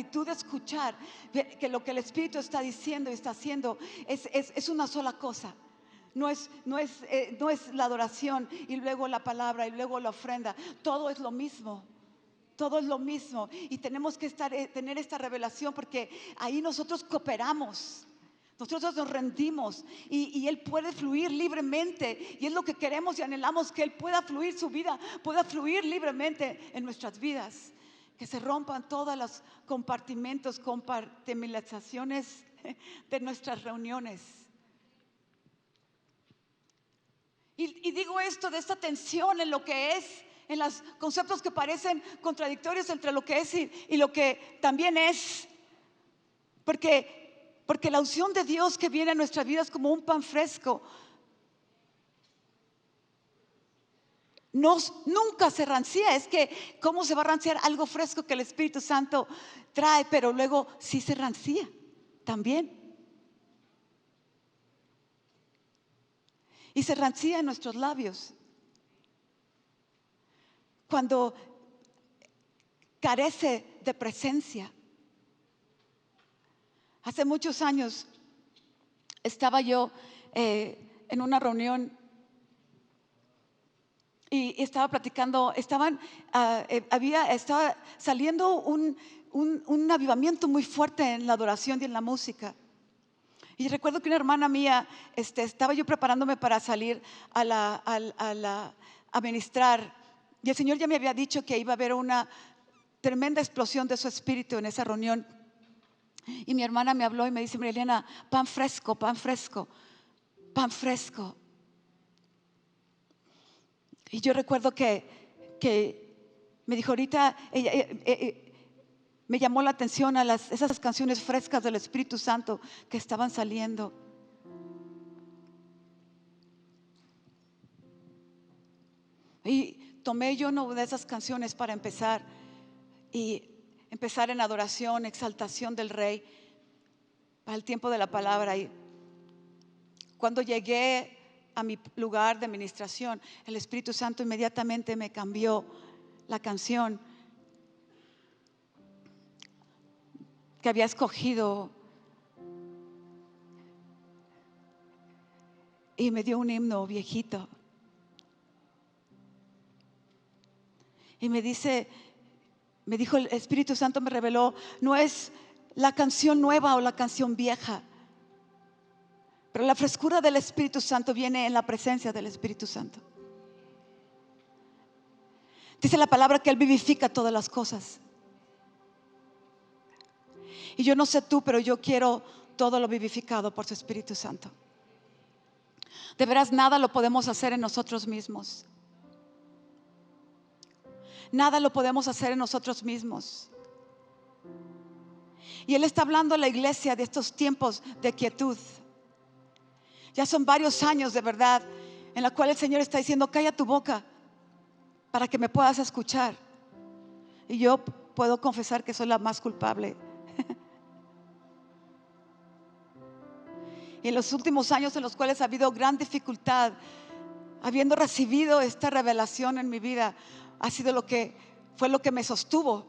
actitud de escuchar que lo que el Espíritu está diciendo y está haciendo es una sola cosa. No es la adoración y luego la palabra y luego la ofrenda. Todo es lo mismo. Todo es lo mismo. Y tenemos que tener esta revelación, porque ahí nosotros cooperamos. Nosotros nos rendimos y Él puede fluir libremente. Y es lo que queremos y anhelamos, que Él pueda fluir, su vida pueda fluir libremente en nuestras vidas. Que se rompan todas las compartimentaciones de nuestras reuniones. Y digo esto de esta tensión en lo que es, en los conceptos que parecen contradictorios entre lo que es y lo que también es. Porque la unción de Dios que viene a nuestras vidas como un pan fresco nunca se rancia. Es que ¿cómo se va a ranciar algo fresco que el Espíritu Santo trae? Pero luego sí se rancia también. Y se rancia en nuestros labios cuando carece de presencia. Hace muchos años estaba yo en una reunión y estaba platicando. Estaba saliendo un avivamiento muy fuerte en la adoración y en la música. Y recuerdo que una hermana mía, estaba yo preparándome para salir a ministrar, y el Señor ya me había dicho que iba a haber una tremenda explosión de su espíritu en esa reunión. Y mi hermana me habló y me dice: María Elena, pan fresco, pan fresco, pan fresco. Y yo recuerdo que me dijo ahorita, me llamó la atención a esas canciones frescas del Espíritu Santo que estaban saliendo. Y tomé yo una de esas canciones para empezar en adoración, exaltación del Rey, para el tiempo de la palabra. Y cuando llegué a mi lugar de ministración, el Espíritu Santo inmediatamente me cambió la canción que había escogido y me dio un himno viejito. Y me dijo el Espíritu Santo, me reveló: no es la canción nueva o la canción vieja, pero la frescura del Espíritu Santo viene en la presencia del Espíritu Santo. Dice la palabra que Él vivifica todas las cosas. Y yo no sé tú, pero yo quiero todo lo vivificado por su Espíritu Santo. De veras, nada lo podemos hacer en nosotros mismos. Nada lo podemos hacer en nosotros mismos. Y Él está hablando a la iglesia de estos tiempos de quietud. Ya son varios años, de verdad, en la cual el Señor está diciendo: calla tu boca para que me puedas escuchar. Y yo puedo confesar que soy la más culpable. Y en los últimos años en los cuales ha habido gran dificultad, habiendo recibido esta revelación en mi vida, fue lo que me sostuvo,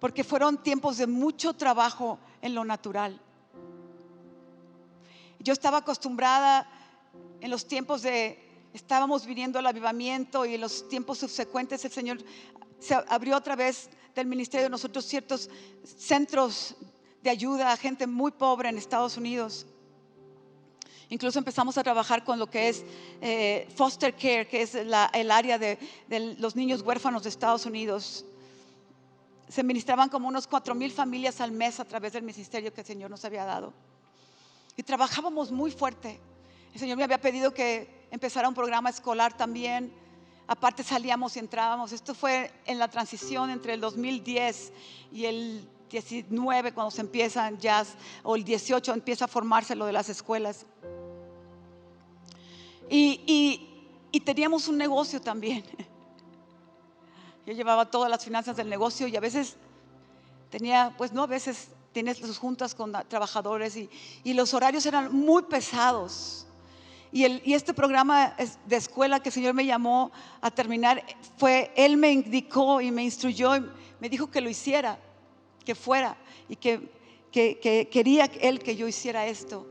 porque fueron tiempos de mucho trabajo en lo natural. Yo estaba acostumbrada en los tiempos estábamos viniendo al avivamiento, y en los tiempos subsecuentes el Señor se abrió otra vez del ministerio de nosotros ciertos centros de ayuda a gente muy pobre en Estados Unidos. Incluso empezamos a trabajar con lo que es foster care, que es el área de los niños huérfanos de Estados Unidos. Se ministraban como unos 4,000 familias al mes a través del ministerio que el Señor nos había dado. Y trabajábamos muy fuerte. El Señor me había pedido que empezara un programa escolar también. Aparte salíamos y entrábamos. Esto fue en la transición entre el 2010 y el 19, cuando se empiezan ya, o el 18 empieza a formarse lo de las escuelas. Y teníamos un negocio también. Yo llevaba todas las finanzas del negocio, y a veces a veces tienes sus juntas con trabajadores, y los horarios eran muy pesados. Y este programa de escuela que el Señor me llamó a terminar, Él me indicó y me instruyó y me dijo que lo hiciera, que fuera y que quería Él que yo hiciera esto.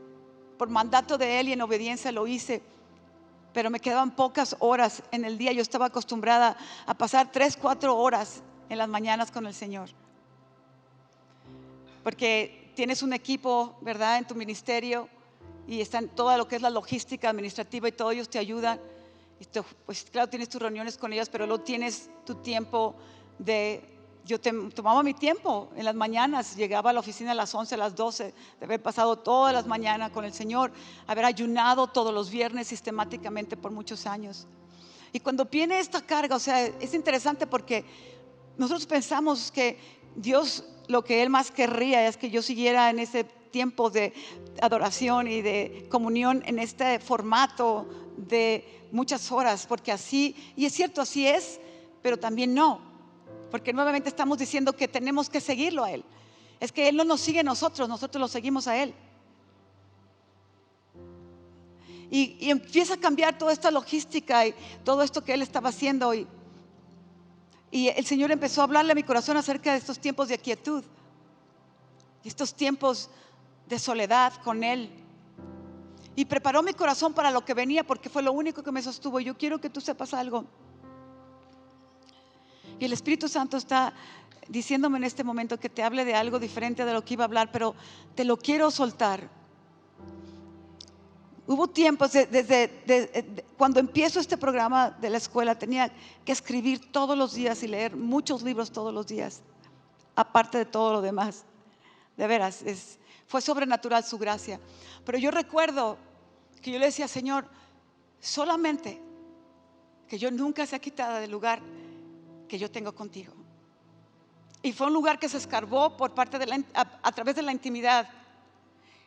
Por mandato de Él y en obediencia lo hice, pero me quedaban pocas horas en el día. Yo estaba acostumbrada a pasar 3, 4 horas en las mañanas con el Señor, porque tienes un equipo, ¿verdad?, en tu ministerio, y están todo lo que es la logística administrativa y todo, ellos te ayudan. Y pues claro, tienes tus reuniones con ellos, pero luego tienes tu tiempo yo tomaba mi tiempo en las mañanas, llegaba a la oficina a las 11, a las 12, de haber pasado todas las mañanas con el Señor, haber ayunado todos los viernes sistemáticamente por muchos años. Y cuando viene esta carga, o sea, es interesante porque nosotros pensamos que Dios, lo que Él más querría es que yo siguiera en ese tiempo de adoración y de comunión, en este formato de muchas horas, porque así, y es cierto, así es, pero también no, porque nuevamente estamos diciendo que tenemos que seguirlo a Él. Es que Él no nos sigue a nosotros, nosotros lo seguimos a Él. Y empieza a cambiar toda esta logística y todo esto que Él estaba haciendo. Y el Señor empezó a hablarle a mi corazón acerca de estos tiempos de quietud y estos tiempos de soledad con Él. Y preparó mi corazón para lo que venía, porque fue lo único que me sostuvo. Yo quiero que tú sepas algo. Y el Espíritu Santo está diciéndome en este momento que te hable de algo diferente de lo que iba a hablar, pero te lo quiero soltar. Hubo tiempos, cuando empiezo este programa de la escuela, tenía que escribir todos los días y leer muchos libros todos los días, aparte de todo lo demás. De veras, fue sobrenatural su gracia. Pero yo recuerdo que yo le decía: Señor, solamente que yo nunca sea quitada del lugar que yo tengo contigo. Y fue un lugar que se escarbó por parte a través de la intimidad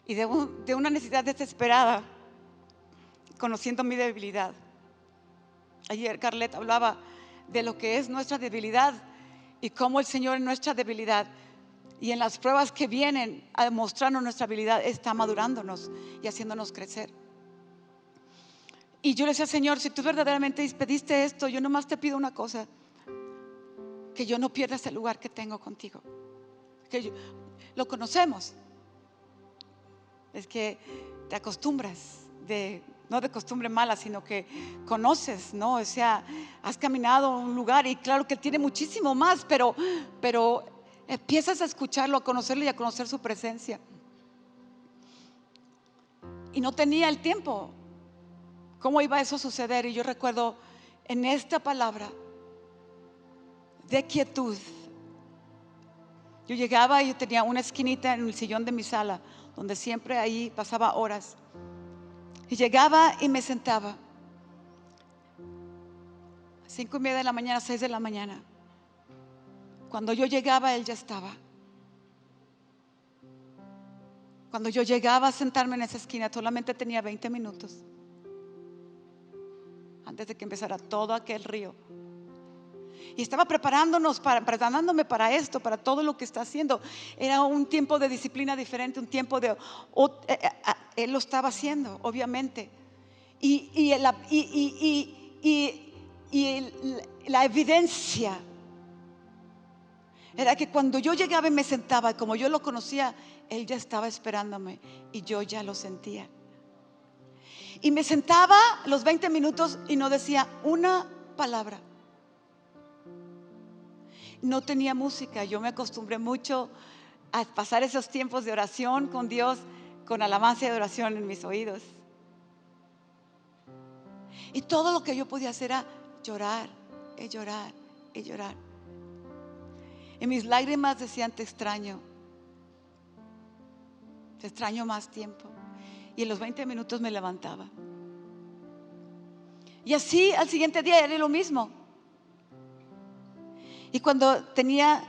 y de una necesidad desesperada, conociendo mi debilidad. Ayer Carlet hablaba de lo que es nuestra debilidad y cómo el Señor en nuestra debilidad y en las pruebas que vienen a demostrarnos nuestra habilidad está madurándonos y haciéndonos crecer. Y yo le decía: Señor, si tú verdaderamente pediste esto, yo nomás te pido una cosa: que yo no pierda ese lugar que tengo contigo. Lo conocemos, es que te acostumbras, no de costumbre mala, sino que conoces, ¿no? O sea, has caminado a un lugar y claro que tiene muchísimo más, pero empiezas a escucharlo, a conocerlo y a conocer su presencia. Y no tenía el tiempo. ¿Cómo iba eso a suceder? Y yo recuerdo en esta palabra de quietud, yo llegaba y yo tenía una esquinita en el sillón de mi sala, donde siempre ahí pasaba horas. Y llegaba y me sentaba 5:30 de la mañana, 6 de la mañana. Cuando yo llegaba, Él ya estaba. Cuando yo llegaba a sentarme en esa esquina, solamente tenía 20 minutos antes de que empezara todo aquel río. Y estaba preparándome para esto, para todo lo que está haciendo. Era un tiempo de disciplina diferente, un tiempo Él lo estaba haciendo, obviamente. Y la evidencia era que cuando yo llegaba y me sentaba, como yo lo conocía, Él ya estaba esperándome y yo ya lo sentía. Y me sentaba los 20 minutos y no decía una palabra. No tenía música. Yo me acostumbré mucho a pasar esos tiempos de oración con Dios, con alabanza y adoración en mis oídos. Y todo lo que yo podía hacer era llorar, y llorar, y llorar. Y mis lágrimas decían: te extraño más tiempo. Y en los 20 minutos me levantaba. Y así al siguiente día era lo mismo. Y cuando tenía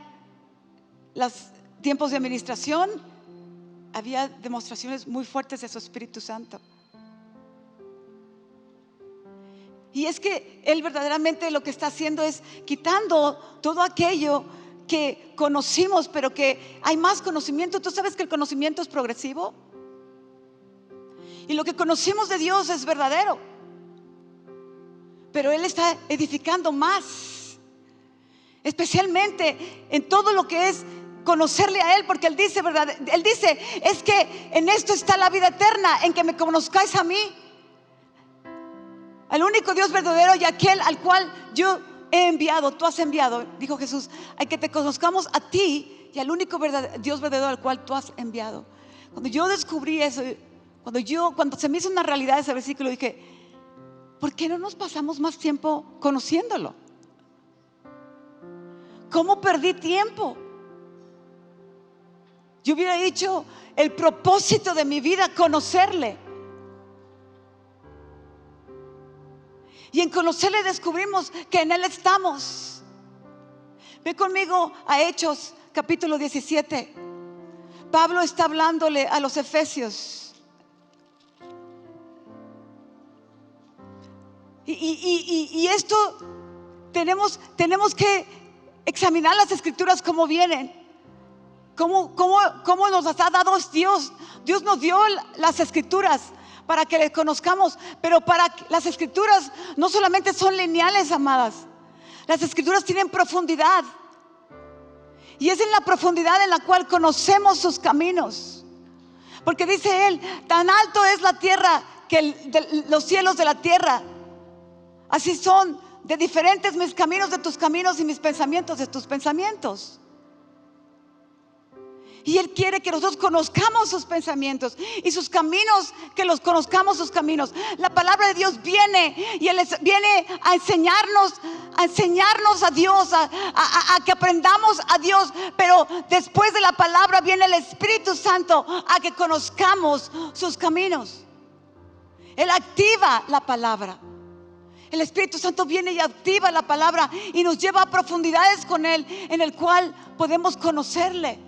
los tiempos de administración, había demostraciones muy fuertes de su Espíritu Santo. Y es que Él verdaderamente lo que está haciendo es quitando todo aquello que conocimos, pero que hay más conocimiento. Tú sabes que el conocimiento es progresivo. Y lo que conocimos de Dios es verdadero, pero Él está edificando más, especialmente en todo lo que es conocerle a Él, porque Él dice, ¿verdad? Él dice, es que en esto está la vida eterna, en que me conozcáis a mí, al único Dios verdadero y aquel al cual yo he enviado, tú has enviado, dijo Jesús, hay que te conozcamos a ti y al único Dios verdadero al cual tú has enviado. Cuando yo descubrí eso, cuando se me hizo una realidad ese versículo, dije, ¿por qué no nos pasamos más tiempo conociéndolo? ¿Cómo perdí tiempo? Yo hubiera dicho, el propósito de mi vida, conocerle. Y en conocerle descubrimos que en Él estamos. Ve conmigo a Hechos capítulo 17. Pablo está hablándole a los efesios. Y esto tenemos que examinar las escrituras como vienen. ¿Cómo nos ha dado Dios? Dios nos dio las escrituras para que les conozcamos, pero las escrituras no solamente son lineales, amadas. Las escrituras tienen profundidad, y es en la profundidad en la cual conocemos sus caminos. Porque dice Él, tan alto es la tierra que los cielos de la tierra, así son de diferentes mis caminos de tus caminos y mis pensamientos de tus pensamientos. Y Él quiere que nosotros conozcamos sus pensamientos y sus caminos, que los conozcamos sus caminos. La palabra de Dios viene y Él viene a enseñarnos a Dios, a que aprendamos a Dios. Pero después de la palabra viene el Espíritu Santo a que conozcamos sus caminos. Él activa la palabra. El Espíritu Santo viene y activa la palabra y nos lleva a profundidades con Él, en el cual podemos conocerle.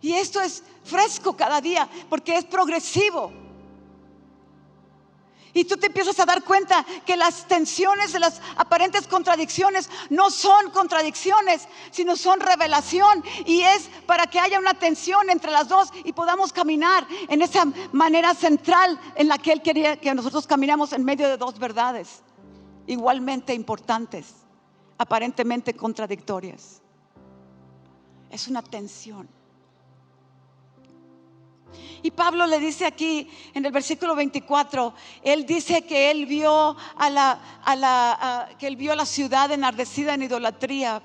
Y esto es fresco cada día, porque es progresivo. Y tú te empiezas a dar cuenta que las tensiones de las aparentes contradicciones no son contradicciones, sino son revelación. Y es para que haya una tensión entre las dos y podamos caminar en esa manera central en la que Él quería que nosotros caminamos, en medio de dos verdades igualmente importantes, aparentemente contradictorias. Es una tensión. Y Pablo le dice aquí en el versículo 24, él dice que él vio que él vio a la ciudad enardecida en idolatría.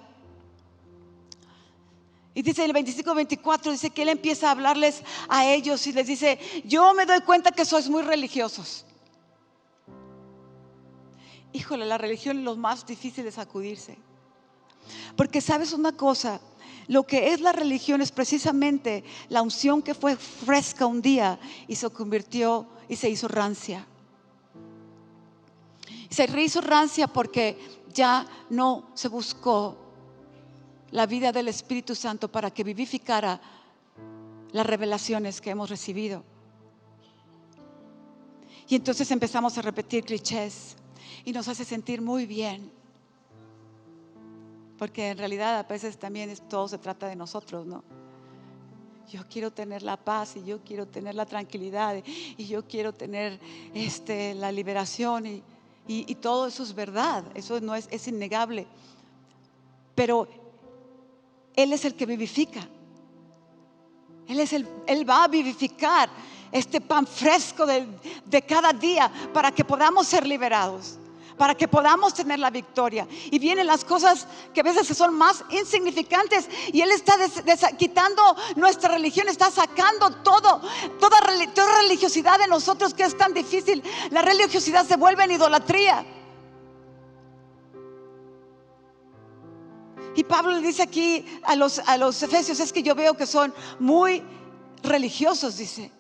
Y dice en el 25-24, dice que él empieza a hablarles a ellos y les dice, yo me doy cuenta que sois muy religiosos. Híjole, la religión es lo más difícil de sacudirse. Porque sabes una cosa, lo que es la religión es precisamente la unción que fue fresca un día y se convirtió y se hizo rancia. Se hizo rancia porque ya no se buscó la vida del Espíritu Santo para que vivificara las revelaciones que hemos recibido. Y entonces empezamos a repetir clichés y nos hace sentir muy bien. Porque en realidad a veces también todo se trata de nosotros, ¿no? Yo quiero tener la paz y yo quiero tener la tranquilidad y yo quiero tener la liberación y todo eso es verdad, eso no es innegable. Pero Él es el que vivifica. Él va a vivificar este pan fresco de cada día para que podamos ser liberados, para que podamos tener la victoria. Y vienen las cosas que a veces son más insignificantes y Él está quitando nuestra religión, está sacando toda religiosidad de nosotros que es tan difícil. La religiosidad se vuelve en idolatría. Y Pablo le dice aquí a los efesios, es que yo veo que son muy religiosos, dice.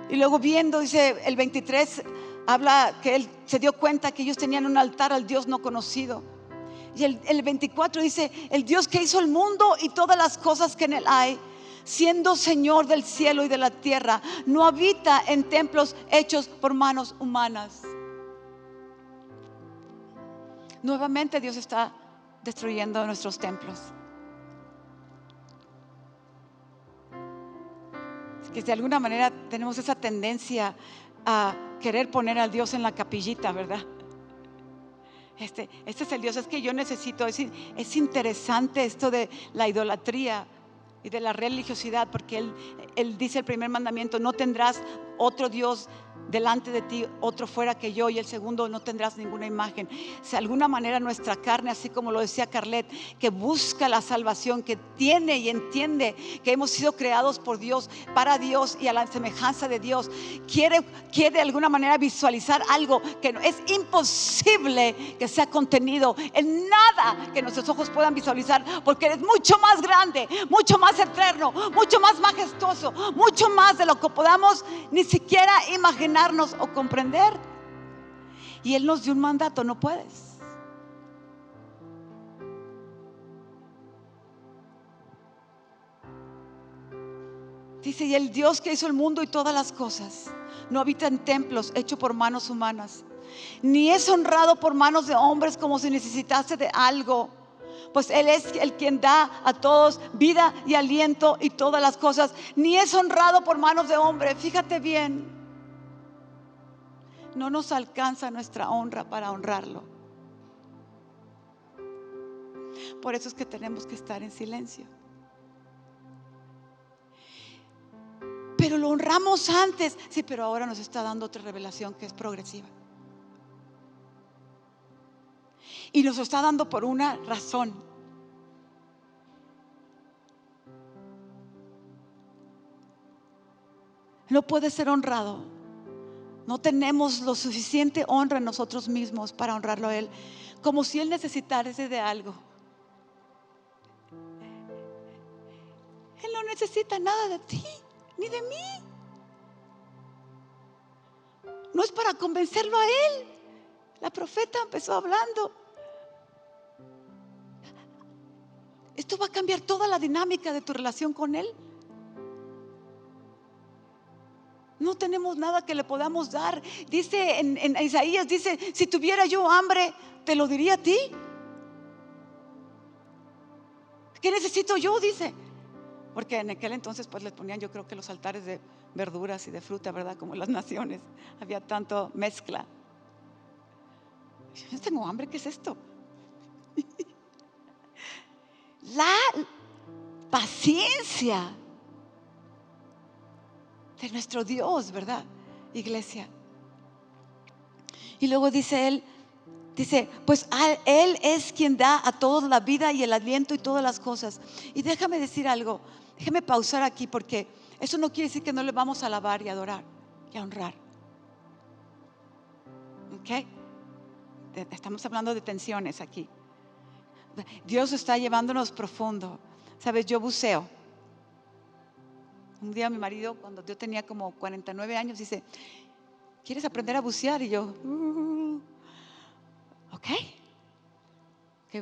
Y luego viendo, dice el 23, habla que él se dio cuenta que ellos tenían un altar al Dios no conocido. Y el 24 dice, el Dios que hizo el mundo y todas las cosas que en él hay, siendo Señor del cielo y de la tierra, no habita en templos hechos por manos humanas. Nuevamente Dios está destruyendo nuestros templos. Que de alguna manera tenemos esa tendencia a querer poner al Dios en la capillita, ¿verdad? Este es el Dios, es que yo necesito. Es interesante esto de la idolatría y de la religiosidad, porque él dice el primer mandamiento: no tendrás otro Dios delante de ti, otro fuera que yo. Y el segundo: no tendrás ninguna imagen. De alguna manera nuestra carne, así como lo decía Carlet, que busca la salvación, que tiene y entiende que hemos sido creados por Dios, para Dios y a la semejanza de Dios, quiere de alguna manera visualizar algo que es imposible que sea contenido en nada que nuestros ojos puedan visualizar, porque eres mucho más grande, mucho más eterno, mucho más majestuoso, mucho más de lo que podamos ni siquiera imaginarnos o comprender. Y Él nos dio un mandato: no puedes. Dice: y el Dios que hizo el mundo y todas las cosas no habita en templos hechos por manos humanas, ni es honrado por manos de hombres como si necesitase de algo, pues Él es el quien da a todos vida y aliento y todas las cosas. Ni es honrado por manos de hombres. Fíjate bien, no nos alcanza nuestra honra para honrarlo. Por eso es que tenemos que estar en silencio. Pero lo honramos antes. Sí, pero ahora nos está dando otra revelación que es progresiva. Y nos está dando por una razón. No puede ser honrado. No tenemos lo suficiente honra en nosotros mismos para honrarlo a Él, como si Él necesitase de algo. Él no necesita nada de ti ni de mí. No es para convencerlo a Él. La profeta empezó hablando. Esto va a cambiar toda la dinámica de tu relación con Él. No tenemos nada que le podamos dar. Dice en Isaías, dice: si tuviera yo hambre, te lo diría a ti. ¿Qué necesito yo? Dice. Porque en aquel entonces pues les ponían, yo creo que los altares de verduras y de fruta, ¿verdad? Como en las naciones había tanto mezcla. Yo tengo hambre, ¿qué es esto? La paciencia de nuestro Dios, ¿verdad, iglesia? Y luego dice Él, dice: pues Él es quien da a todos la vida y el aliento y todas las cosas. Y déjame decir algo, déjame pausar aquí, porque eso no quiere decir que no le vamos a alabar y adorar y a honrar. ¿Ok? Estamos hablando de tensiones aquí. Dios está llevándonos profundo. Sabes, yo buceo. Un día mi marido, cuando yo tenía como 49 años, dice: ¿quieres aprender a bucear? Y yo, ok,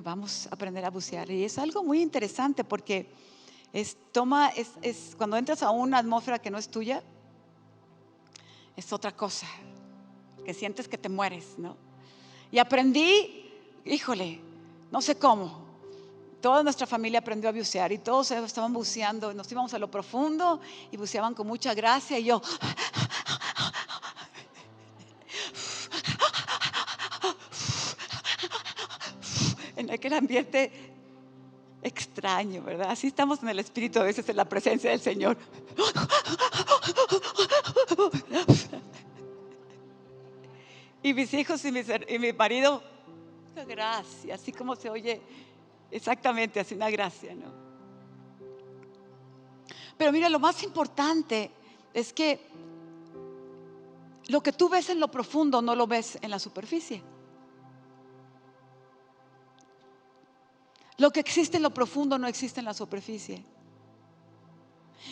vamos a aprender a bucear. Y es algo muy interesante, porque cuando entras a una atmósfera que no es tuya, es otra cosa, que sientes que te mueres, ¿no? Y aprendí, híjole, no sé cómo. Toda nuestra familia aprendió a bucear y todos estaban buceando. Nos íbamos a lo profundo y buceaban con mucha gracia. Y yo, en aquel ambiente extraño, ¿verdad? Así estamos en el espíritu a veces, en la presencia del Señor. Y mis hijos y mi marido, gracia, así como se oye, exactamente así, una gracia, ¿no? Pero mira, lo más importante es que lo que tú ves en lo profundo no lo ves en la superficie. Lo que existe en lo profundo no existe en la superficie.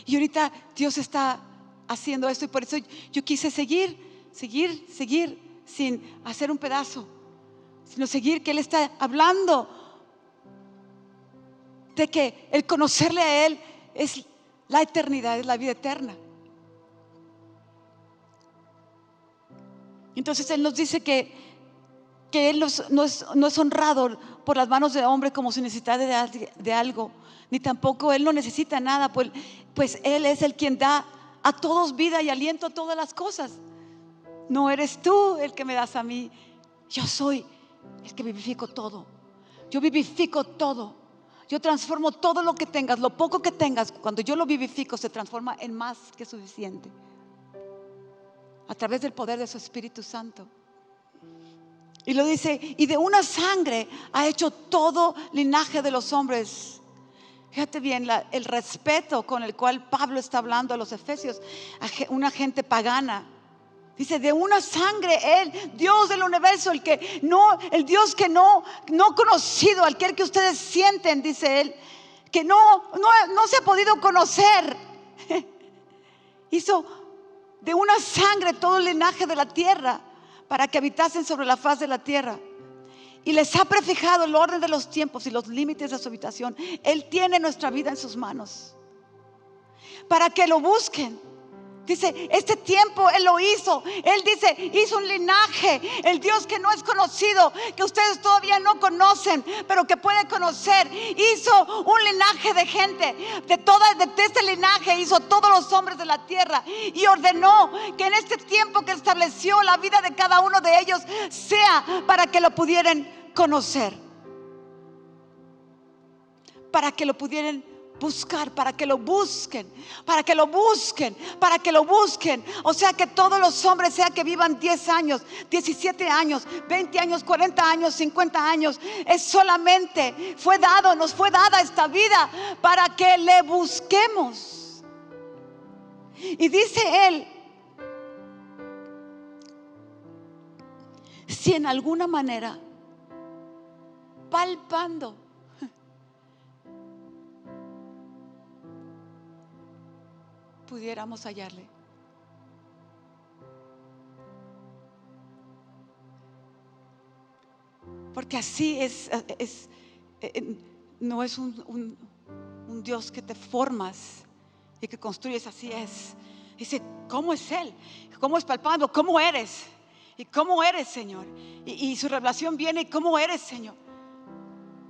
Y ahorita Dios está haciendo esto, y por eso yo quise seguir sin hacer un pedazo, sino seguir, que Él está hablando de que el conocerle a Él es la eternidad, es la vida eterna. Entonces Él nos dice que Él no es honrado por las manos de hombre como si necesitara de algo, ni tampoco Él no necesita nada, pues Él es el quien da a todos vida y aliento a todas las cosas. No eres tú el que me das a mí, yo soy Es que vivifico todo. Yo vivifico todo. Yo transformo todo lo que tengas, lo poco que tengas. Cuando yo lo vivifico, se transforma en más que suficiente. A través del poder de su Espíritu Santo. Y lo dice, y de una sangre ha hecho todo linaje de los hombres. Fíjate bien el respeto con el cual Pablo está hablando a los efesios, a una gente pagana. Dice, de una sangre Él, Dios del universo, el Dios que no conocido, aquel que ustedes sienten, dice Él, que no se ha podido conocer. Hizo de una sangre todo el linaje de la tierra para que habitasen sobre la faz de la tierra. Y les ha prefijado el orden de los tiempos y los límites de su habitación. Él tiene nuestra vida en sus manos para que lo busquen. Dice, este tiempo Él lo hizo. Él dice, hizo un linaje. El Dios que no es conocido, que ustedes todavía no conocen, pero que puede conocer. Hizo un linaje de gente. De este linaje hizo todos los hombres de la tierra. Y ordenó que en este tiempo que estableció la vida de cada uno de ellos sea para que lo pudieran conocer. Para que lo pudieran buscar, para que lo busquen, para que lo busquen, para que lo busquen. O sea que todos los hombres, sea que vivan 10 años, 17 años, 20 años, 40 años, 50 años, es solamente nos fue dada esta vida para que le busquemos. Y dice Él, si en alguna manera, palpando, pudiéramos hallarle. Porque así no es un Dios que te formas y que construyes, así es. Dice, ¿cómo es Él? ¿Cómo es palpando? ¿Cómo eres? ¿Y cómo eres, Señor? Y su revelación viene, ¿y cómo eres, Señor?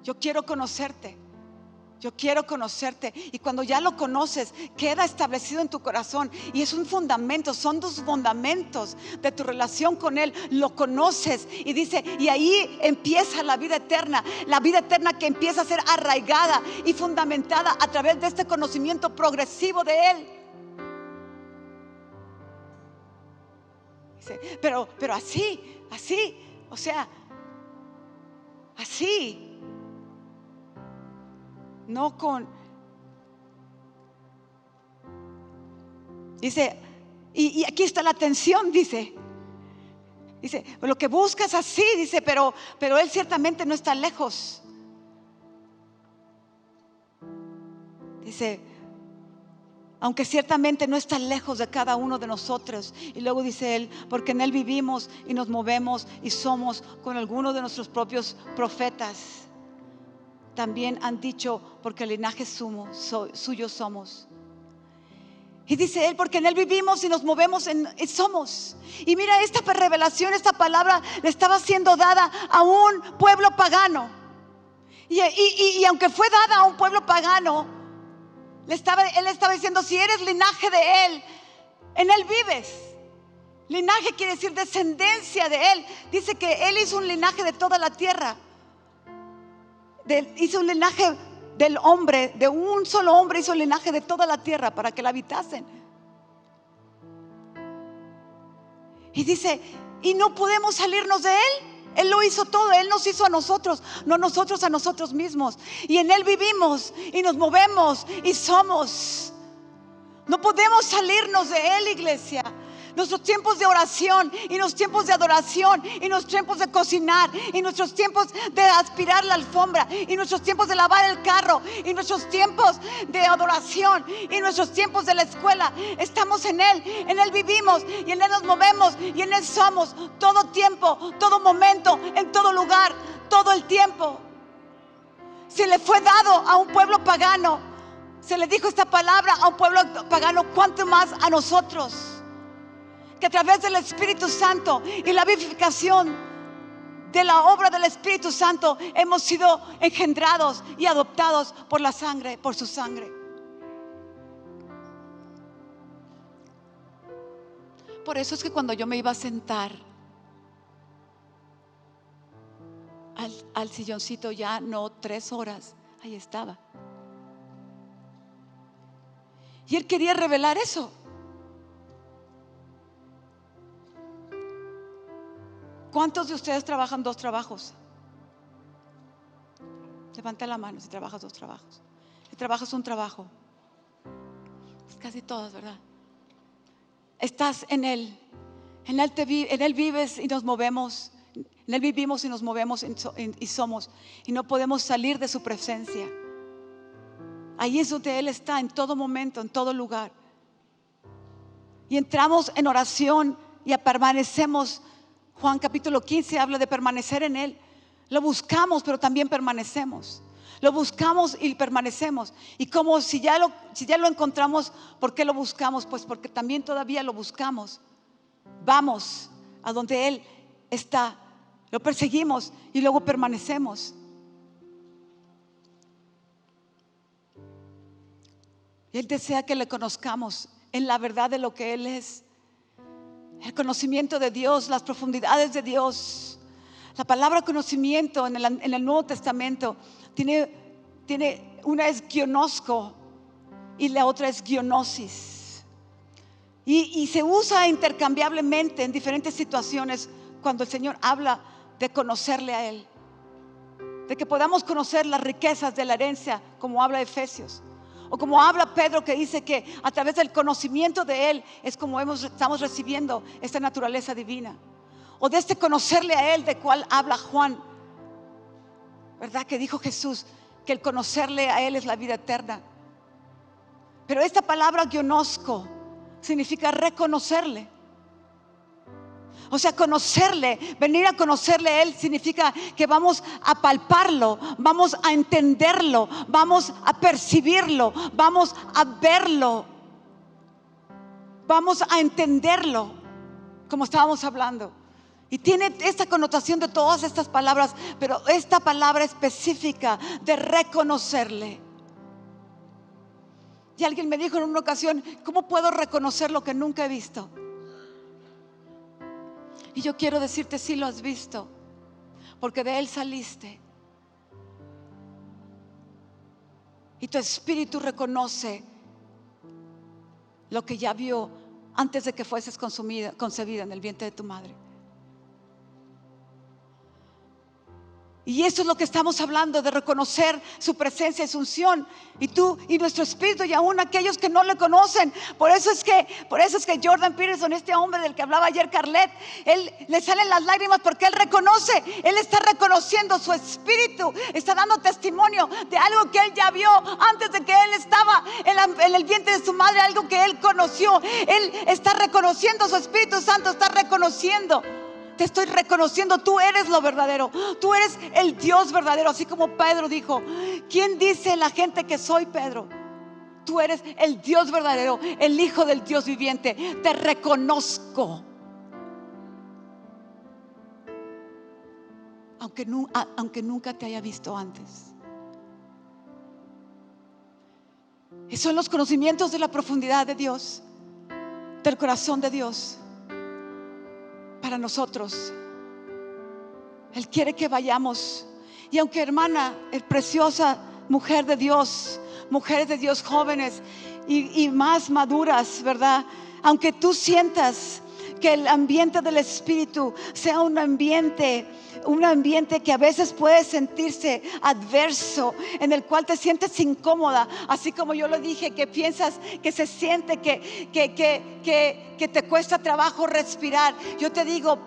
Yo quiero conocerte. Yo quiero conocerte. Y cuando ya lo conoces, queda establecido en tu corazón. Y es un fundamento, son tus fundamentos de tu relación con Él. Lo conoces y dice, y ahí empieza la vida eterna. La vida eterna que empieza a ser arraigada y fundamentada a través de este conocimiento progresivo de Él. Dice, pero así, o sea, así. No con, dice, y aquí está la tensión, dice, lo que buscas así, dice, pero Él ciertamente no está lejos. Dice, aunque ciertamente no está lejos de cada uno de nosotros. Y luego dice Él, porque en Él vivimos y nos movemos y somos con algunos de nuestros propios profetas. También han dicho, porque el linaje suyo somos. Y dice Él, porque en Él vivimos y nos movemos y somos. Y mira, esta revelación, esta palabra le estaba siendo dada a un pueblo pagano. Y aunque fue dada a un pueblo pagano, Él estaba diciendo, si eres linaje de Él, en Él vives. Linaje quiere decir descendencia de Él. Dice que Él hizo un linaje de toda la tierra. Hizo un linaje del hombre, de un solo hombre hizo el linaje de toda la tierra para que la habitasen. Y dice, y no podemos salirnos de Él. Él lo hizo todo, Él nos hizo a nosotros, no nosotros a nosotros mismos. Y en Él vivimos y nos movemos y somos. No podemos salirnos de Él, iglesia. Nuestros tiempos de oración y nuestros tiempos de adoración y nuestros tiempos de cocinar y nuestros tiempos de aspirar la alfombra y nuestros tiempos de lavar el carro y nuestros tiempos de adoración y nuestros tiempos de la escuela, estamos en Él vivimos y en Él nos movemos y en Él somos todo tiempo, todo momento, en todo lugar, todo el tiempo. Si le fue dado a un pueblo pagano, se le dijo esta palabra a un pueblo pagano, ¿cuánto más a nosotros? Que a través del Espíritu Santo y la vivificación de la obra del Espíritu Santo hemos sido engendrados y adoptados por la sangre, por su sangre. Por eso es que cuando yo me iba a sentar, al silloncito, ya no 3 horas, ahí estaba. Y Él quería revelar eso. ¿Cuántos de ustedes trabajan 2 trabajos? Levanta la mano si trabajas 2 trabajos. Si trabajas un trabajo, pues casi todas, ¿verdad? Estás en Él. En Él vives y nos movemos. En Él vivimos y nos movemos y somos. Y no podemos salir de su presencia. Ahí es donde Él está en todo momento, en todo lugar. Y entramos en oración y permanecemos. Juan capítulo 15 habla de permanecer en Él. Lo buscamos, pero también permanecemos. Lo buscamos y permanecemos. Y como si ya lo encontramos, ¿por qué lo buscamos? Pues porque también todavía lo buscamos. Vamos a donde Él está, lo perseguimos y luego permanecemos. Él desea que le conozcamos en la verdad de lo que Él es. El conocimiento de Dios, las profundidades de Dios. La palabra conocimiento en el Nuevo Testamento tiene una es gionosco y la otra es gionosis. Y se usa intercambiablemente en diferentes situaciones cuando el Señor habla de conocerle a Él. De que podamos conocer las riquezas de la herencia, como habla Efesios. O como habla Pedro, que dice que a través del conocimiento de Él es como estamos recibiendo esta naturaleza divina. O de este conocerle a Él, de cual habla Juan, ¿verdad? Que dijo Jesús que el conocerle a Él es la vida eterna. Pero esta palabra gionosco significa reconocerle. O sea, conocerle, venir a conocerle a Él significa que vamos a palparlo, vamos a entenderlo, vamos a percibirlo, vamos a verlo, vamos a entenderlo, como estábamos hablando. Y tiene esta connotación de todas estas palabras, pero esta palabra específica de reconocerle. Y alguien me dijo en una ocasión: ¿cómo puedo reconocer lo que nunca he visto? Y yo quiero decirte, sí lo has visto, porque de Él saliste. Y tu espíritu reconoce lo que ya vio antes de que fueses concebida en el vientre de tu madre. Y eso es lo que estamos hablando, de reconocer su presencia y su unción. Y tú y nuestro espíritu, y aún aquellos que no le conocen. Por eso es que Jordan Peterson, este hombre del que hablaba ayer Carlet, él le salen las lágrimas porque él reconoce. Él está reconociendo su espíritu. Está dando testimonio de algo que él ya vio antes de que él estaba en el vientre de su madre. Algo que él conoció. Él está reconociendo, su Espíritu Santo está reconociendo. Te estoy reconociendo, tú eres lo verdadero, tú eres el Dios verdadero. Así como Pedro dijo: ¿quién dice la gente que soy, Pedro? Tú eres el Dios verdadero, el Hijo del Dios viviente. Te reconozco, aunque nunca te haya visto antes. Y son los conocimientos de la profundidad de Dios, del corazón de Dios para nosotros. Él quiere que vayamos. Y aunque, hermana, es preciosa mujer de Dios, mujeres de Dios jóvenes y más maduras, ¿verdad? Aunque tú sientas que el ambiente del Espíritu sea un ambiente que a veces puede sentirse adverso, en el cual te sientes incómoda, así como yo lo dije, que piensas que se siente que te cuesta trabajo respirar. Yo te digo,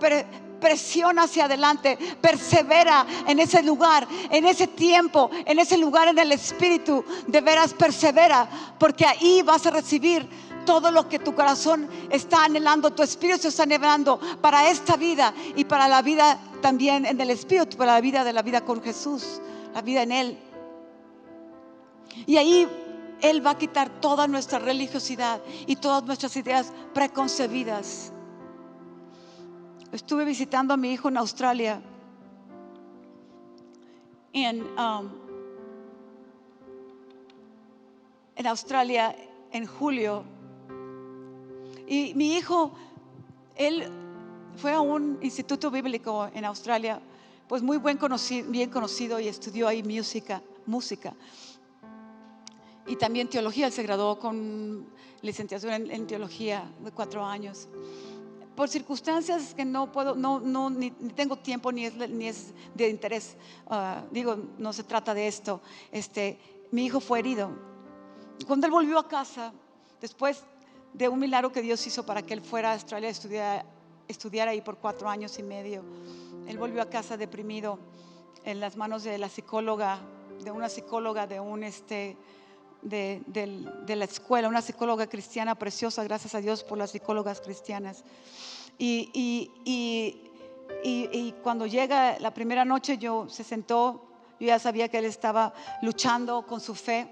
presiona hacia adelante, persevera en ese lugar, en ese tiempo, en ese lugar en el Espíritu. De veras persevera, porque ahí vas a recibir todo lo que tu corazón está anhelando, tu espíritu está anhelando para esta vida y para la vida también en el Espíritu, para la vida con Jesús, la vida en Él. Y ahí Él va a quitar toda nuestra religiosidad y todas nuestras ideas preconcebidas. Estuve visitando a mi hijo en Australia en Australia en julio. Y mi hijo, él fue a un instituto bíblico en Australia pues muy bien conocido, y estudió ahí música y también teología. Él se graduó con licenciatura en teología de 4 años. Por circunstancias que no puedo, ni tengo tiempo, ni es de interés, no se trata de esto. Mi hijo fue herido. Cuando él volvió a casa, después de un milagro que Dios hizo para que él fuera a Australia a estudiar ahí por 4 años y medio, él volvió a casa deprimido, en las manos de la psicóloga, de una psicóloga de la escuela, una psicóloga cristiana preciosa. Gracias a Dios por las psicólogas cristianas. Y cuando llega la primera noche, se sentó. Yo ya sabía que él estaba luchando con su fe.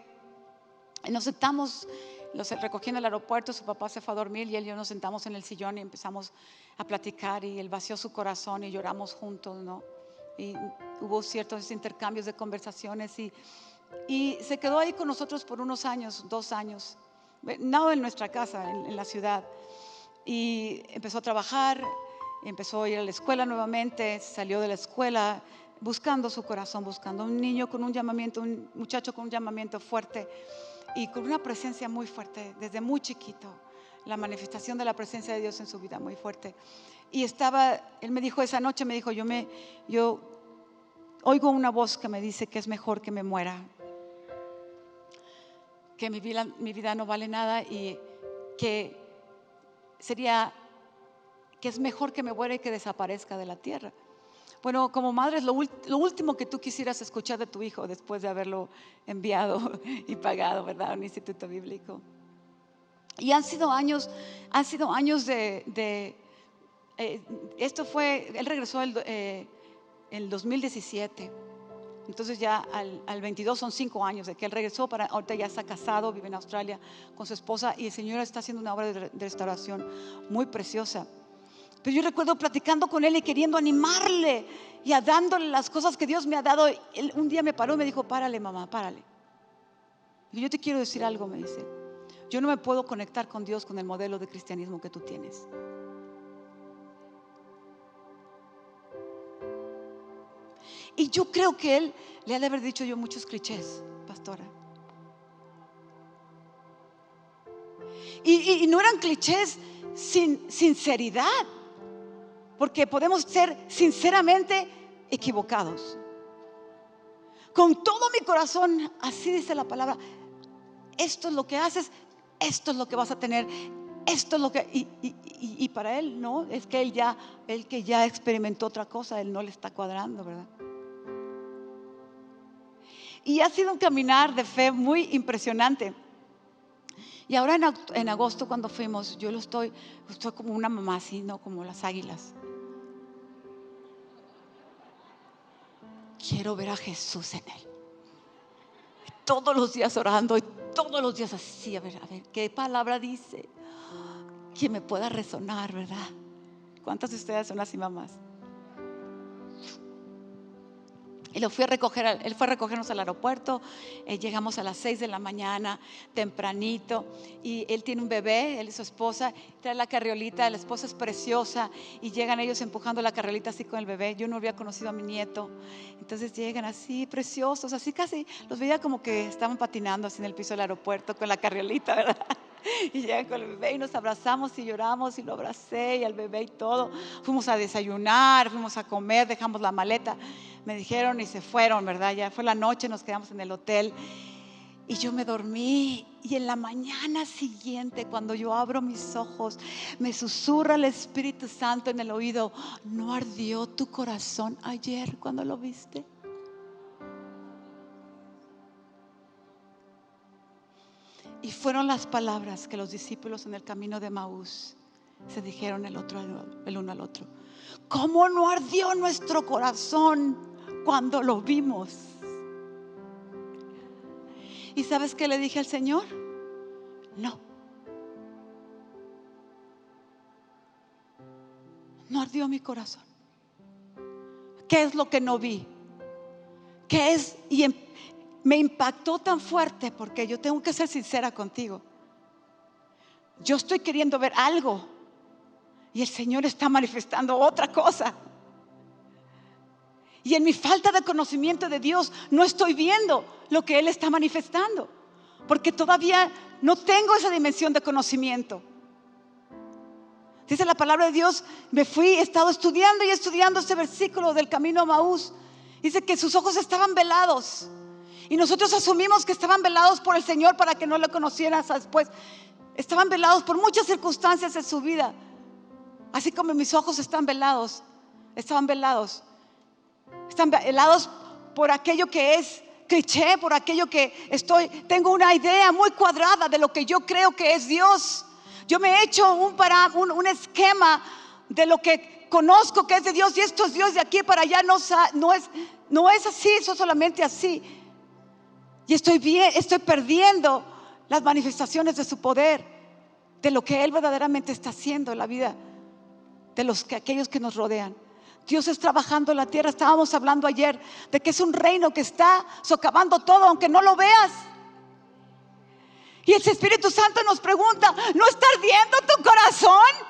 Y nos sentamos, los recogí en el aeropuerto. Su papá se fue a dormir y él y yo nos sentamos en el sillón y empezamos a platicar, y él vació su corazón y lloramos juntos, ¿no? Y hubo ciertos intercambios de conversaciones, y se quedó ahí con nosotros por unos años, 2 años, no en nuestra casa, en la ciudad. Y empezó a trabajar, empezó a ir a la escuela nuevamente. Salió de la escuela buscando su corazón, buscando un niño con un llamamiento, un muchacho con un llamamiento fuerte y con una presencia muy fuerte desde muy chiquito, la manifestación de la presencia de Dios en su vida muy fuerte. Y él me dijo esa noche, me dijo, yo oigo una voz que me dice que es mejor que me muera, que mi vida no vale nada, y que es mejor que me muera y que desaparezca de la tierra. Bueno, como madre es lo último que tú quisieras escuchar de tu hijo después de haberlo enviado y pagado, ¿verdad?, a un instituto bíblico. Y han sido años él regresó el 2017. Entonces ya al 22 son 5 años de que él regresó. Ahorita ya está casado, vive en Australia con su esposa, y el Señor está haciendo una obra de restauración muy preciosa. Pero yo recuerdo platicando con él y queriendo animarle y dándole las cosas que Dios me ha dado. Él un día me paró y me dijo, párale, mamá, párale. Y yo te quiero decir algo, me dice. Yo no me puedo conectar con Dios con el modelo de cristianismo que tú tienes. Y yo creo que él le ha de haber dicho yo muchos clichés, pastora. Y no eran clichés sin sinceridad, porque podemos ser sinceramente equivocados. Con todo mi corazón, así dice la palabra, esto es lo que haces, esto es lo que vas a tener, esto es lo que... Y para él no, es que él que ya experimentó otra cosa, él no le está cuadrando, ¿verdad? Y ha sido un caminar de fe muy impresionante. Y ahora en agosto, cuando fuimos, yo estoy como una mamá así, ¿no? Como las águilas. Quiero ver a Jesús en él. Todos los días orando y todos los días así, a ver, ¿qué palabra dice? Que me pueda resonar, ¿verdad? ¿Cuántas de ustedes son así, mamás? Y él fue a recogernos al aeropuerto. Llegamos a las 6 de la mañana, tempranito. Y él tiene un bebé, él y su esposa. Trae la carriolita, la esposa es preciosa. Y llegan ellos empujando la carriolita así con el bebé. Yo no había conocido a mi nieto. Entonces llegan así, preciosos, así casi. Los veía como que estaban patinando así en el piso del aeropuerto con la carriolita, ¿verdad? Y llegan con el bebé y nos abrazamos y lloramos, y lo abracé y al bebé y todo. Fuimos a desayunar, fuimos a comer, dejamos la maleta, me dijeron, y se fueron, ¿verdad? Ya fue la noche, nos quedamos en el hotel y yo me dormí. Y en la mañana siguiente, cuando yo abro mis ojos, me susurra el Espíritu Santo en el oído: ¿no ardió tu corazón ayer cuando lo viste? Y fueron las palabras que los discípulos en el camino de Emaús se dijeron el uno al otro: ¿cómo no ardió nuestro corazón cuando lo vimos? ¿Y sabes qué le dije al Señor? No ardió mi corazón. ¿Qué es lo que no vi? ¿Qué es? Y me impactó tan fuerte, porque yo tengo que ser sincera contigo. Yo estoy queriendo ver algo y el Señor está manifestando otra cosa. Y en mi falta de conocimiento de Dios no estoy viendo lo que Él está manifestando, porque todavía no tengo esa dimensión de conocimiento. Dice la palabra de Dios, he estado estudiando y estudiando este versículo del camino a Maús. Dice que sus ojos estaban velados. Y nosotros asumimos que estaban velados por el Señor para que no lo conocieran después. Estaban velados por muchas circunstancias de su vida. Así como mis ojos están velados. Estaban velados. Están velados por aquello que es cliché, por aquello que tengo una idea muy cuadrada de lo que yo creo que es Dios. Yo me he hecho un esquema de lo que conozco que es de Dios, y esto es Dios de aquí para allá. No es así, eso es solamente así. Y estoy perdiendo las manifestaciones de su poder, de lo que Él verdaderamente está haciendo en la vida de aquellos que nos rodean. Dios es trabajando en la tierra. Estábamos hablando ayer de que es un reino que está socavando todo, aunque no lo veas. Y el Espíritu Santo nos pregunta: ¿no está ardiendo tu corazón?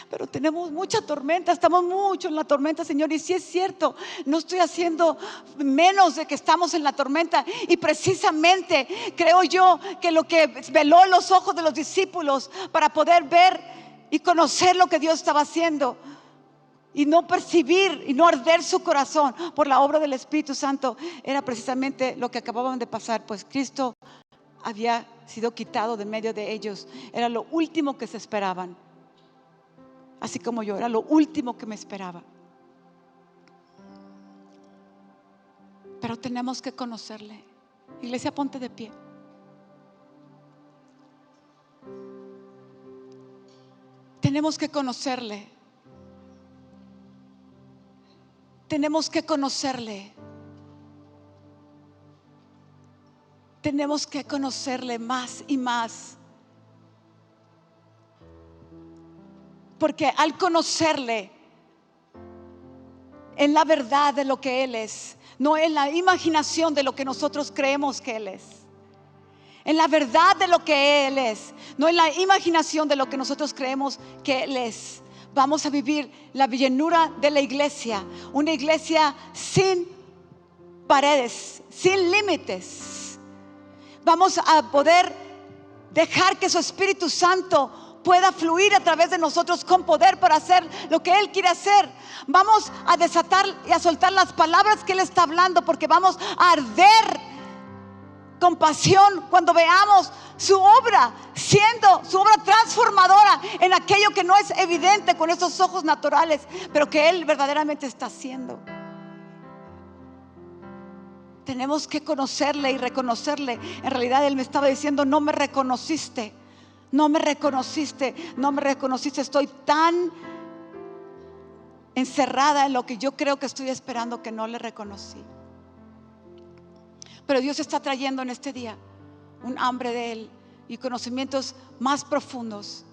Pero tenemos mucha tormenta, estamos mucho en la tormenta, Señor. Y sí es cierto, no estoy haciendo menos de que estamos en la tormenta. Y precisamente creo yo que lo que veló los ojos de los discípulos para poder ver y conocer lo que Dios estaba haciendo, y no percibir y no arder su corazón por la obra del Espíritu Santo, era precisamente lo que acababan de pasar. Pues Cristo había sido quitado de medio de ellos. Era lo último que se esperaban. Así como yo, era lo último que me esperaba. Pero tenemos que conocerle. Iglesia, ponte de pie. Tenemos que conocerle. Tenemos que conocerle. Tenemos que conocerle más y más. Porque al conocerle en la verdad de lo que Él es, no en la imaginación de lo que nosotros creemos que Él es, en la verdad de lo que Él es, no en la imaginación de lo que nosotros creemos que Él es, vamos a vivir la llenura de la iglesia. Una iglesia sin paredes, sin límites. Vamos a poder dejar que su Espíritu Santo pueda fluir a través de nosotros con poder para hacer lo que Él quiere hacer. Vamos a desatar y a soltar las palabras que Él está hablando, porque vamos a arder con pasión cuando veamos su obra, siendo su obra transformadora en aquello que no es evidente con estos ojos naturales, pero que Él verdaderamente está haciendo. Tenemos que conocerle y reconocerle. En realidad Él me estaba diciendo: no me reconociste, no me reconociste, no me reconociste. Estoy tan encerrada en lo que yo creo que estoy esperando que no le reconocí. Pero Dios está trayendo en este día un hambre de Él y conocimientos más profundos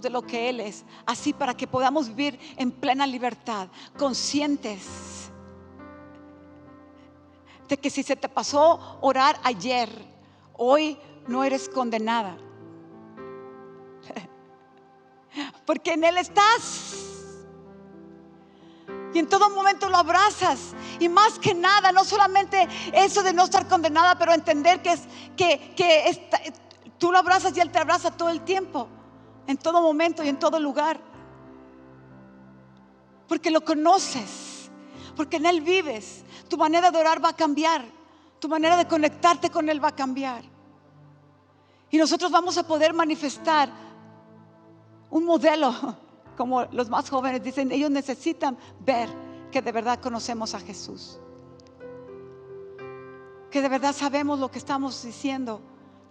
de lo que Él es, así para que podamos vivir en plena libertad, conscientes de que si se te pasó orar ayer, hoy no eres condenada, porque en Él estás. Y en todo momento lo abrazas. Y más que nada, no solamente eso de no estar condenada, pero entender que tú lo abrazas y Él te abraza todo el tiempo, en todo momento y en todo lugar. Porque lo conoces, porque en Él vives. Tu manera de orar va a cambiar, tu manera de conectarte con Él va a cambiar. Y nosotros vamos a poder manifestar un modelo. Como los más jóvenes dicen, ellos necesitan ver que de verdad conocemos a Jesús, que de verdad sabemos lo que estamos diciendo,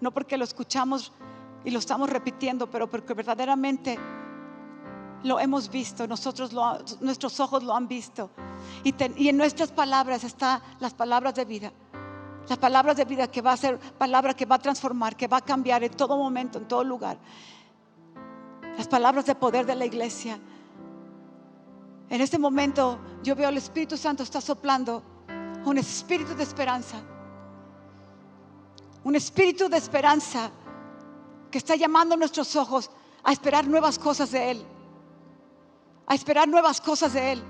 no porque lo escuchamos y lo estamos repitiendo, pero porque verdaderamente lo hemos visto. Nuestros ojos lo han visto, y en nuestras palabras están las palabras de vida. Las palabras de vida que va a ser palabra que va a transformar, que va a cambiar en todo momento, en todo lugar. Las palabras de poder de la iglesia. En este momento yo veo al Espíritu Santo está soplando un espíritu de esperanza. Un espíritu de esperanza que está llamando nuestros ojos a esperar nuevas cosas de Él. A esperar nuevas cosas de Él.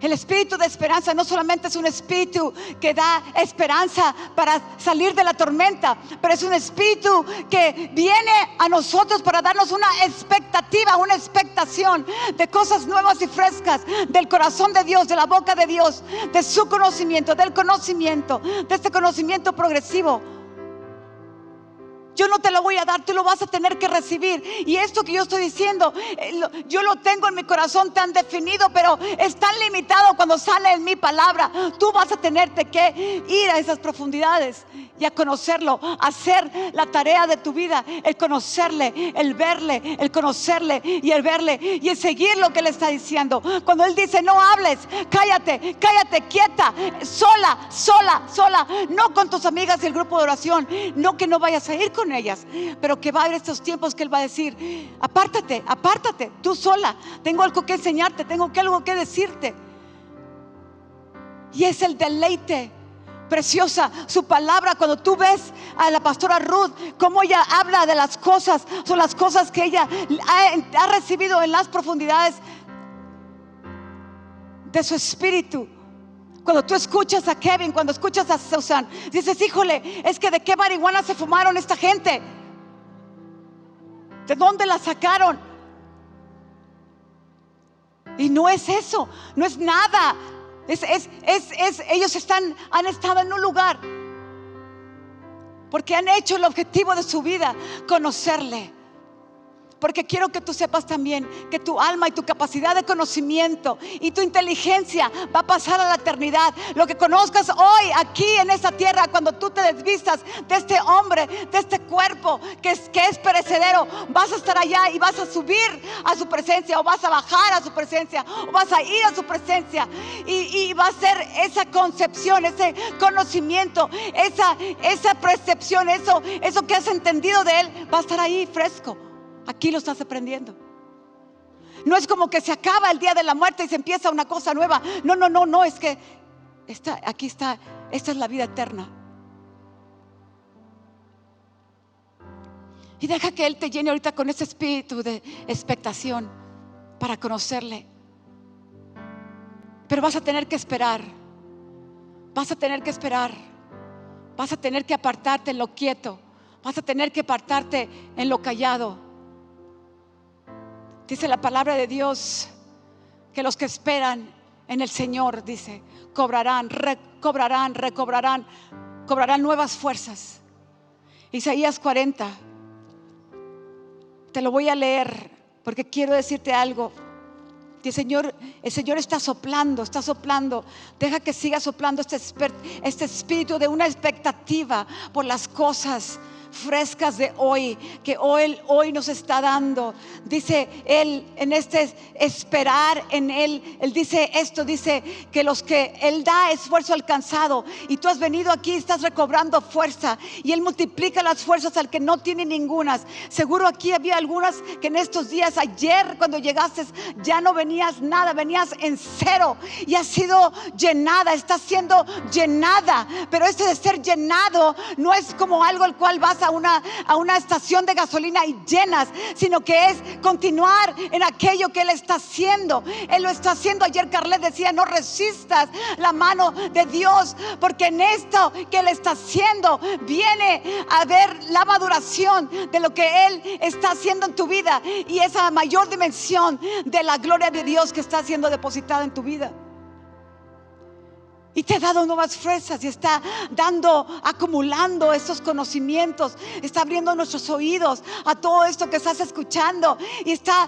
El espíritu de esperanza no solamente es un espíritu que da esperanza para salir de la tormenta, pero es un espíritu que viene a nosotros para darnos una expectativa, una expectación de cosas nuevas y frescas del corazón de Dios, de la boca de Dios, de su conocimiento, del conocimiento, de este conocimiento progresivo. Yo no te lo voy a dar, tú lo vas a tener que recibir. Y esto que yo estoy diciendo, yo lo tengo en mi corazón tan definido, pero es tan limitado cuando sale en mi palabra. Tú vas a tenerte que ir a esas profundidades y a conocerlo, a hacer la tarea de tu vida, el conocerle, el verle, el conocerle y el verle y el seguir lo que Él está diciendo. Cuando Él dice no hables, cállate, cállate, quieta, sola, sola, sola, no con tus amigas y el grupo de oración, no que no vayas a ir con ellas, pero que va a haber estos tiempos que Él va a decir: apártate, apártate, tú sola, tengo algo que enseñarte, tengo algo que decirte. Y es el deleite. Preciosa su palabra. Cuando tú ves a la pastora Ruth, cómo ella habla de las cosas, son las cosas que ella ha recibido en las profundidades de su espíritu. Cuando tú escuchas a Kevin, cuando escuchas a Susan, dices: híjole, es que de qué marihuana se fumaron esta gente, de dónde la sacaron. Y no es eso, no es nada. Ellos han estado en un lugar porque han hecho el objetivo de su vida, conocerle. Porque quiero que tú sepas también que tu alma y tu capacidad de conocimiento y tu inteligencia va a pasar a la eternidad. Lo que conozcas hoy aquí en esta tierra, cuando tú te desvistas de este hombre, de este cuerpo que es perecedero, vas a estar allá y vas a subir a su presencia, o vas a bajar a su presencia, o vas a ir a su presencia, y va a ser esa concepción, ese conocimiento, esa percepción, eso que has entendido de Él, va a estar ahí fresco. Aquí lo estás aprendiendo. No es como que se acaba el día de la muerte y se empieza una cosa nueva. No, es que esta es la vida eterna. Y deja que Él te llene ahorita con ese espíritu de expectación para conocerle. Pero vas a tener que esperar. Vas a tener que esperar. Vas a tener que apartarte en lo quieto. Vas a tener que apartarte en lo callado. Dice la palabra de Dios que los que esperan en el Señor, dice, cobrarán nuevas fuerzas. Isaías 40. Te lo voy a leer porque quiero decirte algo. El Señor está soplando. Deja que siga soplando este espíritu de una expectativa por las cosas frescas de hoy, que hoy nos está dando. Dice Él, en este esperar en Él, Él dice esto, dice que los que Él da esfuerzo alcanzado, y tú has venido aquí, estás recobrando fuerza, y Él multiplica las fuerzas al que no tiene ningunas. Seguro aquí había algunas que en estos días, ayer cuando llegaste, ya no venías nada, venías en cero, y has sido llenada, estás siendo llenada. Pero este de ser llenado no es como algo al cual vas a una estación de gasolina y llenas, sino que es continuar en aquello que Él está haciendo. Él lo está haciendo. Ayer Carlet decía: no resistas la mano de Dios, porque en esto que Él está haciendo viene a ver la maduración de lo que Él está haciendo en tu vida, y esa mayor dimensión de la gloria de Dios que está siendo depositada en tu vida. Y te ha dado nuevas fuerzas y está acumulando estos conocimientos. Está abriendo nuestros oídos a todo esto que estás escuchando. Y está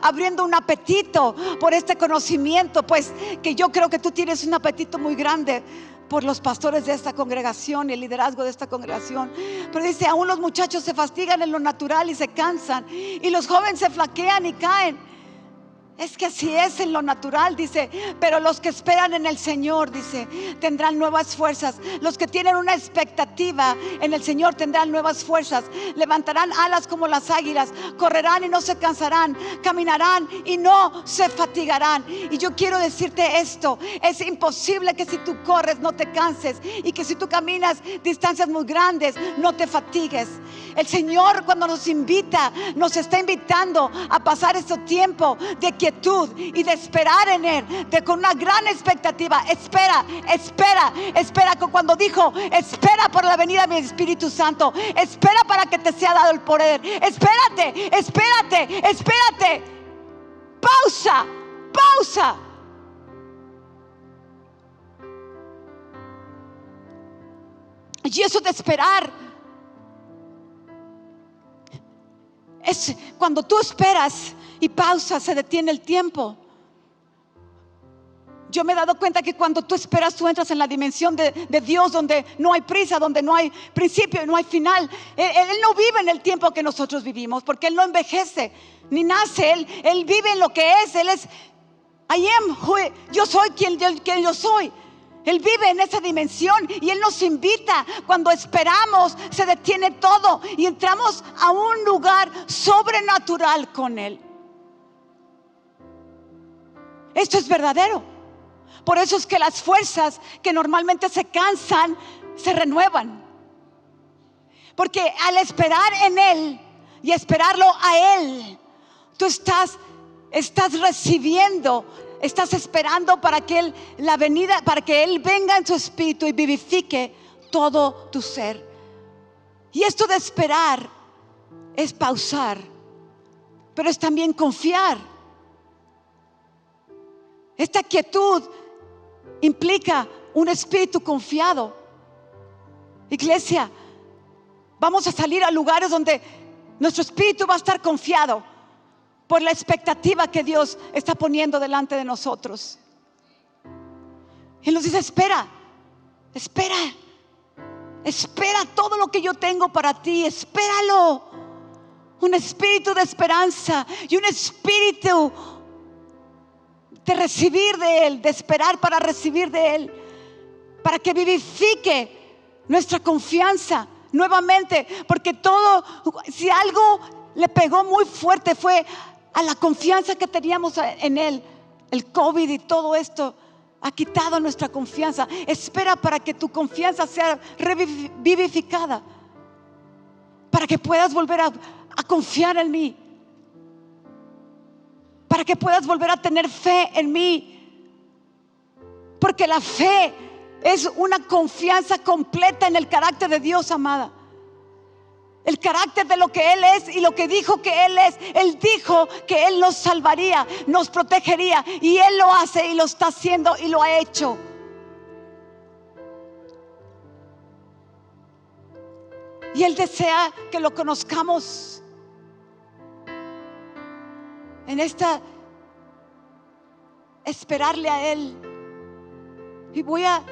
abriendo un apetito por este conocimiento. Pues que yo creo que tú tienes un apetito muy grande por los pastores de esta congregación y el liderazgo de esta congregación. Pero dice: aún los muchachos se fatigan en lo natural y se cansan, y los jóvenes se flaquean y caen. Es que así es en lo natural, dice. Pero los que esperan en el Señor, dice, tendrán nuevas fuerzas. Los que tienen una expectativa en el Señor tendrán nuevas fuerzas. Levantarán alas como las águilas. Correrán y no se cansarán. Caminarán y no se fatigarán. Y yo quiero decirte esto: es imposible que si tú corres no te canses, y que si tú caminas distancias muy grandes no te fatigues. El Señor, cuando nos invita, nos está invitando a pasar este tiempo de quietud y de esperar en Él, con una gran expectativa. Espera. Cuando dijo, espera por la venida de mi Espíritu Santo, espera para que te sea dado el poder. Espérate. Pausa. Y eso de esperar es cuando tú esperas y pausas, se detiene el tiempo. Yo me he dado cuenta que cuando tú esperas, tú entras en la dimensión de Dios, donde no hay prisa, donde no hay principio y no hay final. Él no vive en el tiempo que nosotros vivimos, porque Él no envejece ni nace. Él vive en lo que es. Él es yo soy quien yo soy. Él vive en esa dimensión y Él nos invita. Cuando esperamos, se detiene todo y entramos a un lugar sobrenatural con Él. Esto es verdadero. Por eso es que las fuerzas que normalmente se cansan, se renuevan. Porque al esperar en Él y esperarlo a Él, tú estás recibiendo, estás esperando para que Él venga en su espíritu y vivifique todo tu ser. Y esto de esperar es pausar, pero es también confiar. Esta quietud implica un espíritu confiado. Iglesia, vamos a salir a lugares donde nuestro espíritu va a estar confiado por la expectativa que Dios está poniendo delante de nosotros. Él nos dice, espera todo lo que yo tengo para ti, espéralo. Un espíritu de esperanza y un espíritu de recibir de Él, de esperar para recibir de Él, para que vivifique nuestra confianza nuevamente. Porque si algo le pegó muy fuerte fue a la confianza que teníamos en Él. El COVID y todo esto ha quitado nuestra confianza. Espera para que tu confianza sea revivificada, para que puedas volver a confiar en mí, para que puedas volver a tener fe en mí. Porque la fe es una confianza completa en el carácter de Dios, amada. El carácter de lo que Él es y lo que dijo que Él es. Él dijo que Él nos salvaría, nos protegería, y Él lo hace y lo está haciendo y lo ha hecho. Y Él desea que lo conozcamos en esta esperarle a Él. Y voy a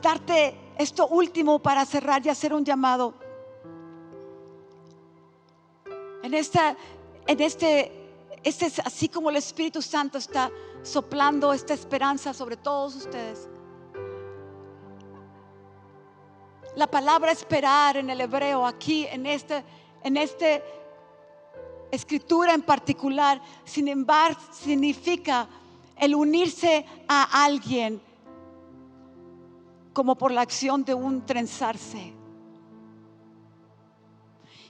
darte esto último para cerrar y hacer un llamado. Este es así como el Espíritu Santo está soplando esta esperanza sobre todos ustedes. La palabra esperar en el hebreo aquí en esta escritura en particular, sin embargo, significa el unirse a alguien como por la acción de un trenzarse.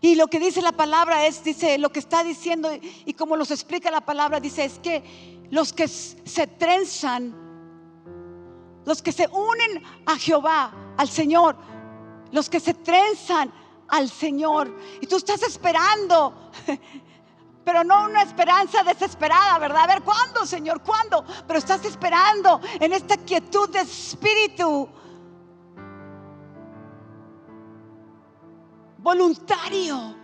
Y lo que dice la palabra dice lo que está diciendo, y como nos explica la palabra, dice es que los que se trenzan, los que se unen a Jehová, al Señor, los que se trenzan al Señor, y tú estás esperando, pero no una esperanza desesperada, ¿verdad? A ver, ¿cuándo, Señor? ¿Cuándo? Pero estás esperando en esta quietud de espíritu voluntario.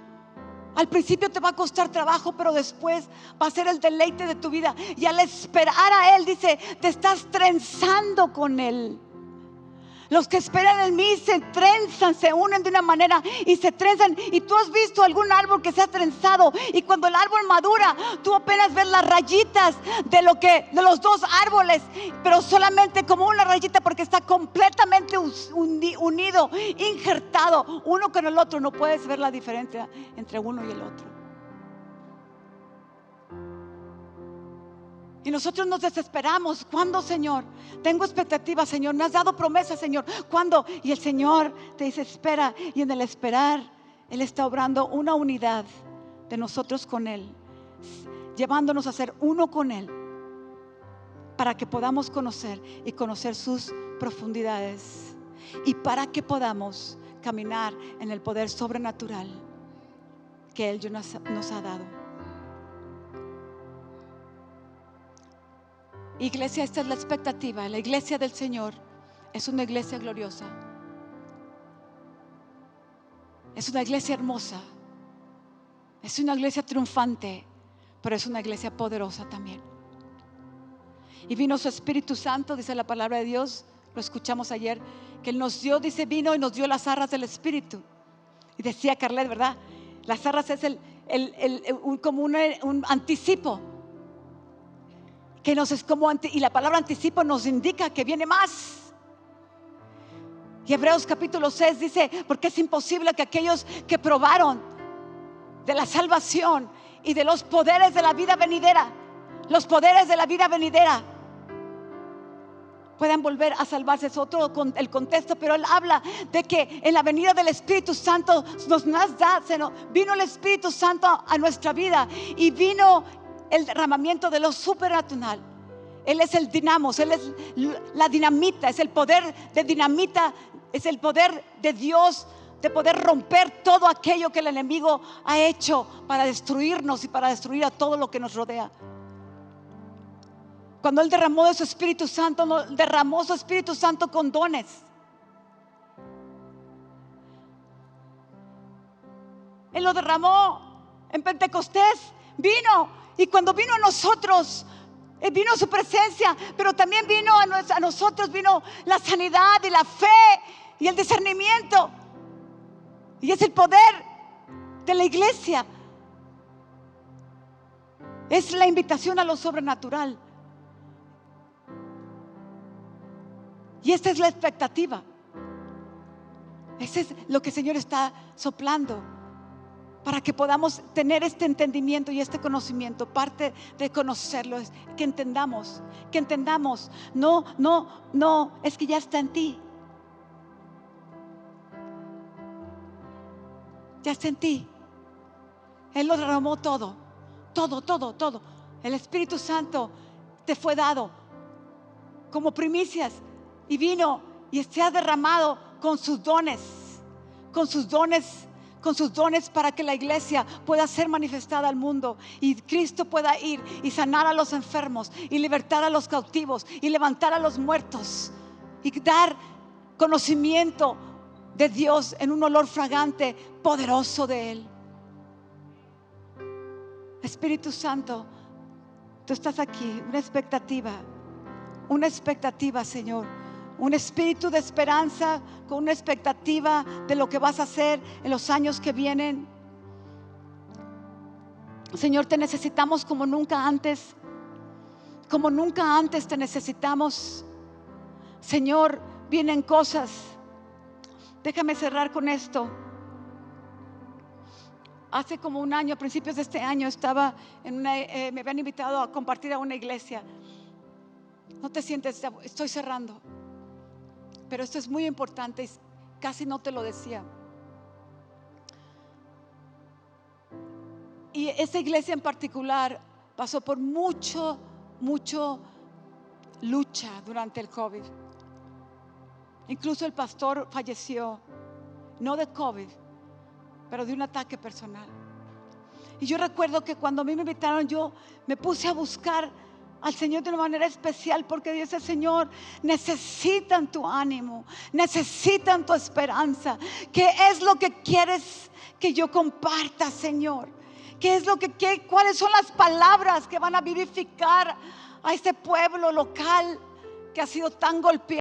Al principio te va a costar trabajo, pero después va a ser el deleite de tu vida. Y al esperar a Él, dice, te estás trenzando con Él. Los que esperan en mí se trenzan, se unen de una manera y se trenzan. Y tú has visto algún árbol que se ha trenzado, y cuando el árbol madura, tú apenas ves las rayitas de los dos árboles, pero solamente como una rayita, porque está completamente unido, injertado uno con el otro. No puedes ver la diferencia entre uno y el otro. Y nosotros nos desesperamos. ¿Cuándo, Señor? Tengo expectativa, Señor. Me has dado promesa, Señor. ¿Cuándo? Y el Señor te dice, espera. Y en el esperar, Él está obrando una unidad de nosotros con Él. llevándonos a ser uno con Él, para que podamos conocer y conocer sus profundidades, y para que podamos caminar en el poder sobrenatural que Él nos ha dado. Iglesia, esta es la expectativa. La iglesia del Señor es una iglesia gloriosa, es una iglesia hermosa, es una iglesia triunfante, pero es una iglesia poderosa también. Y vino su Espíritu Santo, dice la palabra de Dios, lo escuchamos ayer, que Él nos dio, dice, vino y nos dio las arras del Espíritu. Y decía Carlet, ¿verdad? Las arras es como un anticipo, que nos es como y la palabra anticipo nos indica que viene más. Y Hebreos capítulo 6 dice, porque es imposible que aquellos que probaron de la salvación y de los poderes de la vida venidera, los poderes de la vida venidera, puedan volver a salvarse. Es otro el contexto, pero él habla de que en la venida del Espíritu Santo vino el Espíritu Santo a nuestra vida, y vino el derramamiento de lo supernatural. Él es el dinamos, Él es la dinamita, es el poder de dinamita, es el poder de Dios de poder romper todo aquello que el enemigo ha hecho para destruirnos y para destruir a todo lo que nos rodea. Cuando Él derramó de su Espíritu Santo, derramó su Espíritu Santo con dones. Él lo derramó en Pentecostés, vino, y cuando vino a nosotros, vino su presencia, pero también vino a nosotros, vino la sanidad y la fe y el discernimiento. Y es el poder de la iglesia. Es la invitación a lo sobrenatural. Y esta es la expectativa. Ese es lo que el Señor está soplando, para que podamos tener este entendimiento y este conocimiento. Parte de conocerlo es que entendamos, no, es que ya está en ti. Ya está en ti. Él lo derramó todo. El Espíritu Santo te fue dado como primicias, y vino y se ha derramado con sus dones para que la iglesia pueda ser manifestada al mundo, y Cristo pueda ir y sanar a los enfermos, y libertar a los cautivos, y levantar a los muertos, y dar conocimiento de Dios en un olor fragante, poderoso de Él. Espíritu Santo, tú estás aquí. Una expectativa, Señor, un espíritu de esperanza, con una expectativa de lo que vas a hacer en los años que vienen. Señor, te necesitamos como nunca antes te necesitamos. Señor, vienen cosas. Déjame cerrar con esto. Hace como un año, a principios de este año, estaba me habían invitado a compartir a una iglesia. No te sientes, estoy cerrando, pero esto es muy importante y casi no te lo decía. Y esa iglesia en particular pasó por mucho lucha durante el COVID. Incluso el pastor falleció, no de COVID, pero de un ataque personal. Y yo recuerdo que cuando a mí me invitaron, yo me puse a buscar al Señor de una manera especial, porque dice: Señor, necesitan tu ánimo, necesitan tu esperanza. ¿Qué es lo que quieres que yo comparta, Señor? ¿Cuáles son las palabras que van a vivificar a este pueblo local que ha sido tan golpeado?